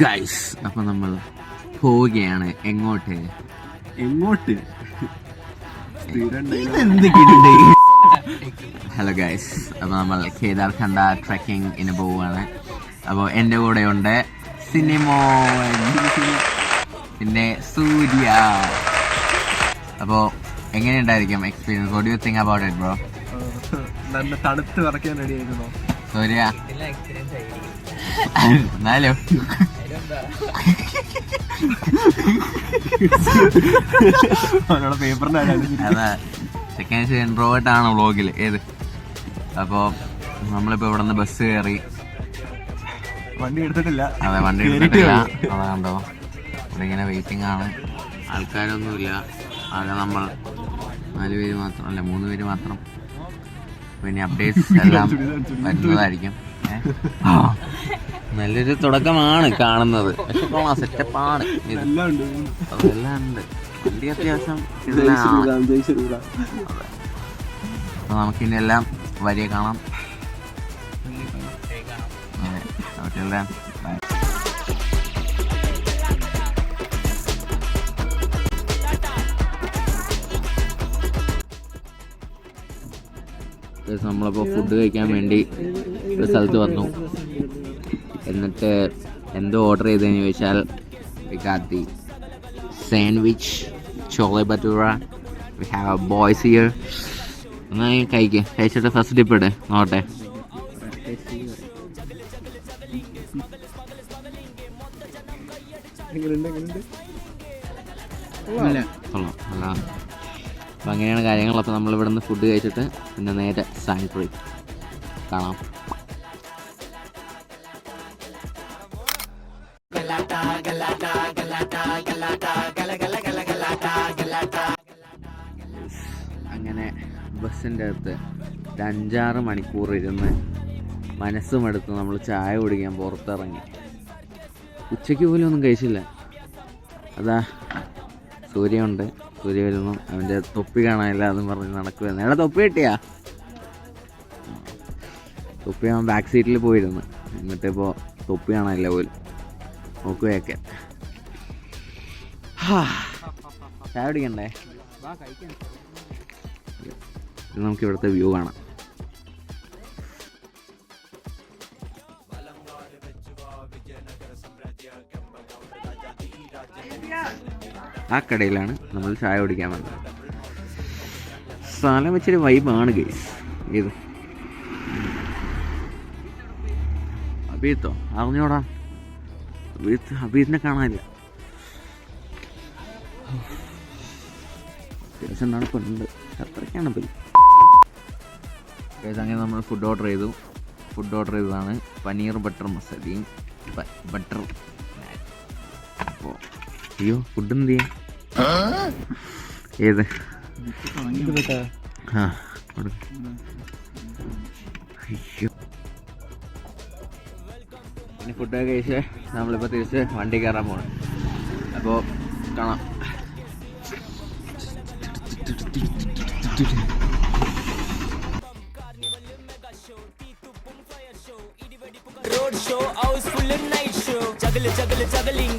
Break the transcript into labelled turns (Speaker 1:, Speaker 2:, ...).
Speaker 1: Guys, അപ്പൊ നമ്മൾ പോവുകയാണ്. എങ്ങോട്ട്? ഹലോ ഗൈസ്, അപ്പൊ നമ്മൾ കേദാർഖണ്ഡ ട്രെക്കിങ്ങിന് പോവുകയാണ്. അപ്പോൾ എൻ്റെ കൂടെ ഉണ്ട് സിനിമോൻ, പിന്നെ സൂര്യ. അപ്പോൾ എങ്ങനെയുണ്ടായിരിക്കും experience? What do you think about it bro?
Speaker 2: നല്ല തണുത്ത് വിറയ്ക്കാൻ റെഡി ആയിരുന്നു
Speaker 1: സൂര്യ. എന്നാലോ
Speaker 2: പേപ്പറിന്റെ
Speaker 1: അതാ സെക്കൻഡ് ഇൻട്രോവേർട്ട് ആണ് വ്ളോഗിൽ ഏത്. അപ്പോൾ നമ്മളിപ്പോൾ ഇവിടെ നിന്ന് ബസ് കയറി.
Speaker 2: വണ്ടി എടുത്തിട്ടില്ല.
Speaker 1: അതെ, വണ്ടി എടുത്തിട്ടില്ല. അതാ കണ്ടോ, ഇവിടെ ഇങ്ങനെ വെയിറ്റിംഗ് ആണ്. ആൾക്കാരൊന്നുമില്ല. ആകെ നമ്മൾ 4 പേര് മാത്രം, അല്ല 3 പേര് മാത്രം. പിന്നെ അപ്ഡേറ്റ്സ് എല്ലാം വരുന്നതായിരിക്കും. നല്ലൊരു തുടക്കമാണ് കാണുന്നത്. പക്ഷെ സെറ്റപ്പാണ് ഇത്. അതെല്ലാം ഉണ്ട്. വണ്ടി അത്യാവശ്യം അപ്പൊ നമുക്കിനി എല്ലാം വരിക കാണാം. അതെല്ലാം നമ്മളിപ്പോൾ ഫുഡ് കഴിക്കാൻ വേണ്ടി ഒരു സ്ഥലത്ത് വന്നു. എന്നിട്ട് എന്തോ ഓർഡർ ചെയ്തതെന്ന് ചോദിച്ചാൽ we got the sandwich, chole bhatura, we have a boys here. എന്നാ കഴിച്ചിട്ട് ഫസ്റ്റ് ഡിപ്പ് ഇട് നോട്ടെ. കൊള്ളാം. അപ്പം അങ്ങനെയാണ് കാര്യങ്ങൾ. അപ്പോൾ നമ്മളിവിടെ നിന്ന് ഫുഡ് കഴിച്ചിട്ട് പിന്നെ നേരെ സാനിറ്ററി കാണാം. അങ്ങനെ ബസ്സിൻ്റെ അകത്ത് 5-6 മണിക്കൂർ ഇരുന്ന് മനസ്സുമെടുത്ത് നമ്മൾ ചായ കുടിക്കാൻ പുറത്തിറങ്ങി. ഉച്ചയ്ക്ക് പോലും ഒന്നും കഴിച്ചില്ല. അതാ സൂര്യ ഉണ്ട്. സൂര്യ വരുന്നു. അവൻ്റെ തൊപ്പി കാണാനില്ല എന്നും പറഞ്ഞ് നടക്കുമായിരുന്നു. എടാ തൊപ്പി കിട്ടിയാ? തൊപ്പി അവൻ ബാക്ക് സീറ്റിൽ പോയിരുന്നു. എന്നിട്ടിപ്പോൾ തൊപ്പി കാണാനില്ല പോലും. നോക്കുകയൊക്കെ. ചായ കുടിക്കണ്ടേ? ഇത് നമുക്ക് ഇവിടുത്തെ വ്യൂ കാണാം. ആ കടയിലാണ് നമ്മൾ ചായ കുടിക്കാൻ വന്നത്. സ്ഥലം വെച്ചൊരു വൈബാണ് ഗൈസ്. ഇത് അബീത്തോ? അറിഞ്ഞോടാ, അബീത്തിനെ കാണാനില്ല. അത്യാവശ്യം തണുപ്പുണ്ട്. അത്രയ്ക്കാണ് പോയി. അങ്ങനെ നമ്മൾ ഫുഡ് ഓർഡർ ചെയ്തതാണ് പനീർ ബട്ടർ മസാലയും ബട്ടർ. അപ്പോൾ അയ്യോ, ഫുഡ് എന്ത് ചെയ്യാം? ഏത്? അയ്യോ, ഇനി ഫുഡൊക്കെ കഴിച്ച് നമ്മളിപ്പോൾ തിരിച്ച് വണ്ടി കയറാൻ പോകണം. അപ്പോൾ കാണാം.
Speaker 3: road show, house full and night show, juggle juggling